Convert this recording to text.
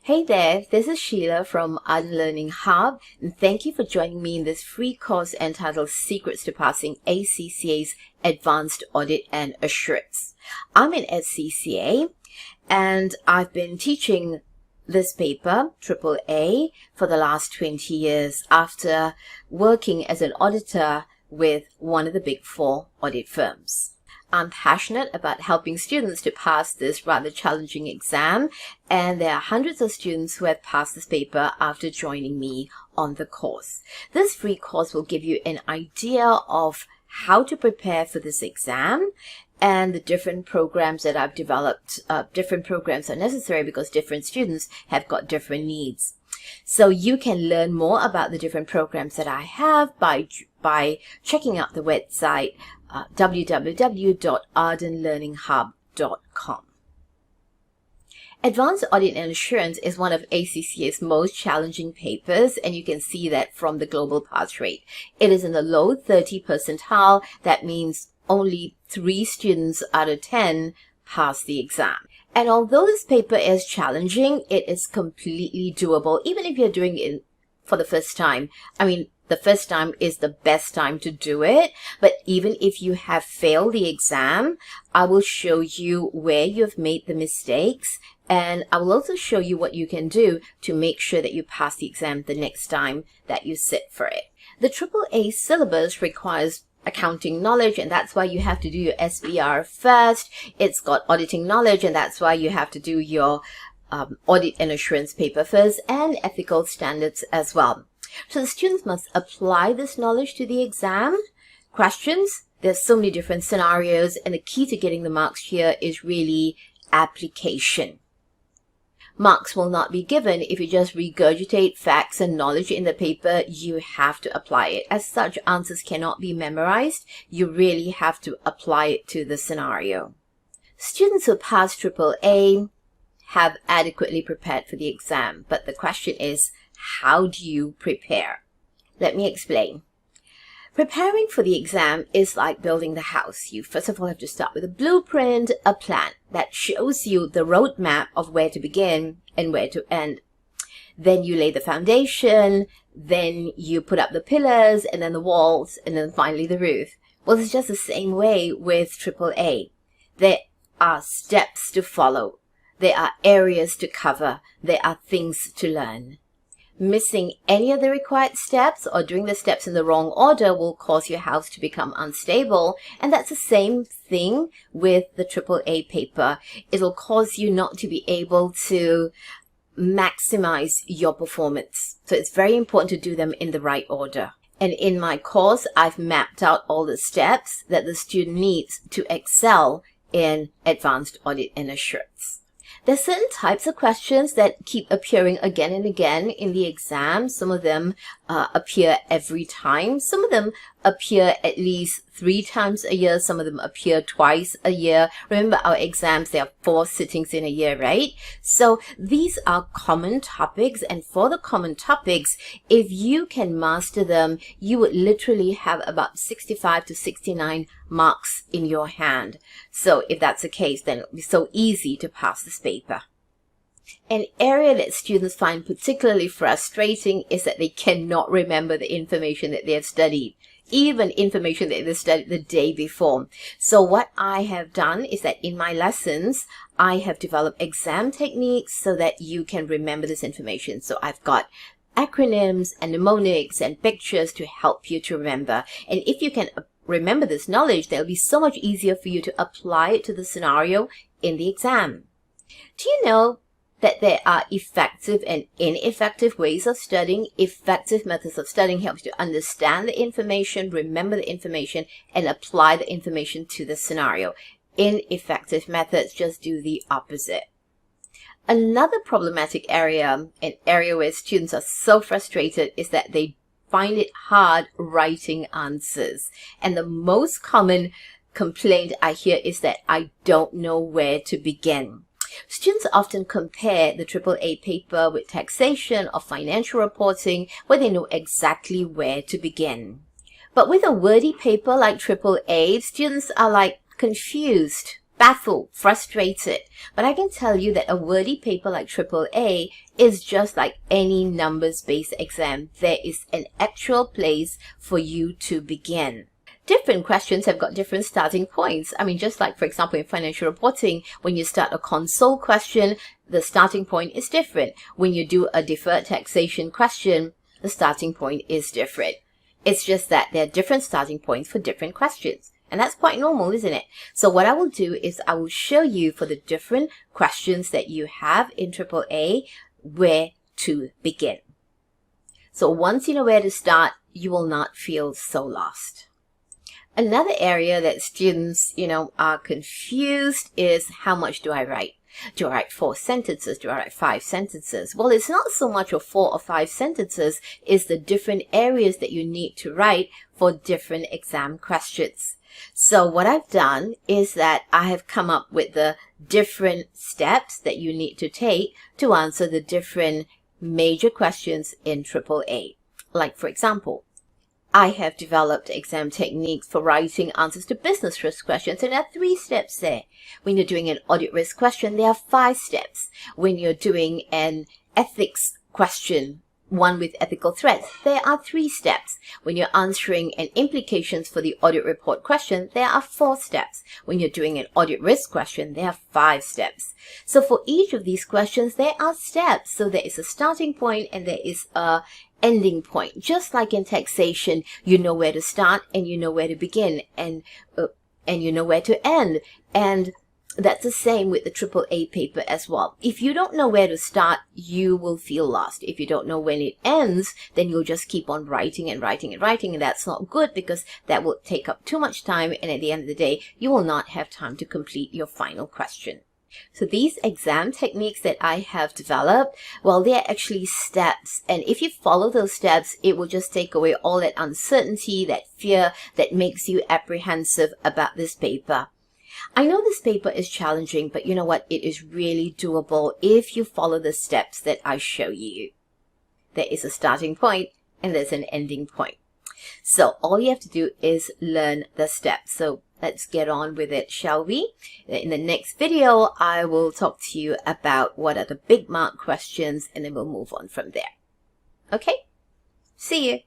Hey there, this is Sheila from Ardent Learning Hub, and thank you for joining me in this free course entitled Secrets to Passing ACCA's Advanced Audit and Assurance. I'm an ACCA, and I've been teaching this paper, AAA, for the last 20 years after working as an auditor with one of the big four audit firms. I'm passionate about helping students to pass this rather challenging exam, and there are hundreds of students who have passed this paper after joining me on the course. This free course will give you an idea of how to prepare for this exam and the different programs that I've developed. Different programs are necessary because different students have got different needs. So you can learn more about the different programs that I have by checking out the website www.ardentlearninghub.com. Advanced Audit and Assurance is one of ACCA's most challenging papers, and you can see that from the global pass rate. It is in the low 30 percentile. That means only 3 students out of 10 pass the exam. And although this paper is challenging, it is completely doable, even if you're doing it for the first time. I mean, the first time is the best time to do it, but even if you have failed the exam, I will show you where you've made the mistakes, and I will also show you what you can do to make sure that you pass the exam the next time that you sit for it. The AAA syllabus requires accounting knowledge, and that's why you have to do your SBR first. It's got auditing knowledge, and that's why you have to do your audit and assurance paper first, and ethical standards as well. So the students must apply this knowledge to the exam. Questions? There's so many different scenarios, and the key to getting the marks here is really application. Marks will not be given if you just regurgitate facts and knowledge in the paper. You have to apply it. As such, answers cannot be memorized. You really have to apply it to the scenario. Students who pass AAA have adequately prepared for the exam, but the question is, how do you prepare? Let me explain. Preparing for the exam is like building the house. You first of all have to start with a blueprint, a plan that shows you the roadmap of where to begin and where to end. Then you lay the foundation, then you put up the pillars, and then the walls, and then finally the roof. Well, it's just the same way with AAA. There are steps to follow. There are areas to cover. There are things to learn. Missing any of the required steps or doing the steps in the wrong order will cause your house to become unstable. And that's the same thing with the AAA paper. It'll cause you not to be able to maximize your performance. So it's very important to do them in the right order. And in my course, I've mapped out all the steps that the student needs to excel in Advanced Audit and Assurance. There's certain types of questions that keep appearing again and again in the exam. Some of them appear every time. Some of them appear at least 3 times a year. Some of them appear twice a year. Remember, our exams, there are 4 sittings in a year, right? So these are common topics, and for the common topics, if you can master them, you would literally have about 65 to 69 marks in your hand. So if that's the case, then it'll be so easy to pass this paper. An area that students find particularly frustrating is that they cannot remember the information that they have studied, even information that they studied the day before. So what I have done is that in my lessons, I have developed exam techniques so that you can remember this information. So I've got acronyms and mnemonics and pictures to help you to remember. And if you can remember this knowledge, then it'll be so much easier for you to apply it to the scenario in the exam. Do you know that there are effective and ineffective ways of studying? Effective methods of studying helps you to understand the information, remember the information, and apply the information to the scenario. Ineffective methods just do the opposite. Another problematic area, an area where students are so frustrated, is that they find it hard writing answers. And the most common complaint I hear is that I don't know where to begin. Students often compare the AAA paper with taxation or financial reporting, where they know exactly where to begin. But with a wordy paper like AAA, students are confused, baffled, frustrated. But I can tell you that a wordy paper like AAA is just like any numbers-based exam. There is an actual place for you to begin. Different questions have got different starting points. I mean, just like, for example, in financial reporting, when you start a console question, the starting point is different. When you do a deferred taxation question, the starting point is different. It's just that there are different starting points for different questions. And that's quite normal, isn't it? So what I will do is I will show you for the different questions that you have in AAA, where to begin. So once you know where to start, you will not feel so lost. Another area that students, are confused is how much do I write? Do I write 4 sentences? Do I write 5 sentences? Well, it's not so much of 4 or 5 sentences, it's the different areas that you need to write for different exam questions. So what I've done is that I have come up with the different steps that you need to take to answer the different major questions in AAA. Like, for example, I have developed exam techniques for writing answers to business risk questions, and there are 3 steps there. When you're doing an audit risk question, there are 5 steps. When you're doing an ethics question, one with ethical threats, there are 3 steps. When you're answering an implications for the audit report question, there are 4 steps. When you're doing an audit risk question, there are 5 steps. So for each of these questions, there are steps. So there is a starting point and there is a ending point. Just like in taxation, you know where to start and you know where to begin, and you know where to end. And that's the same with the AAA paper as well. If you don't know where to start, you will feel lost. If you don't know when it ends, then you'll just keep on writing and writing and writing, and that's not good because that will take up too much time, and at the end of the day, you will not have time to complete your final question. So these exam techniques that I have developed, well, they're actually steps. And if you follow those steps, it will just take away all that uncertainty, that fear that makes you apprehensive about this paper. I know this paper is challenging, but you know what? It is really doable if you follow the steps that I show you. There is a starting point and there's an ending point. So all you have to do is learn the steps. So let's get on with it, shall we? In the next video, I will talk to you about what are the big mark questions, and then we'll move on from there. Okay? See you.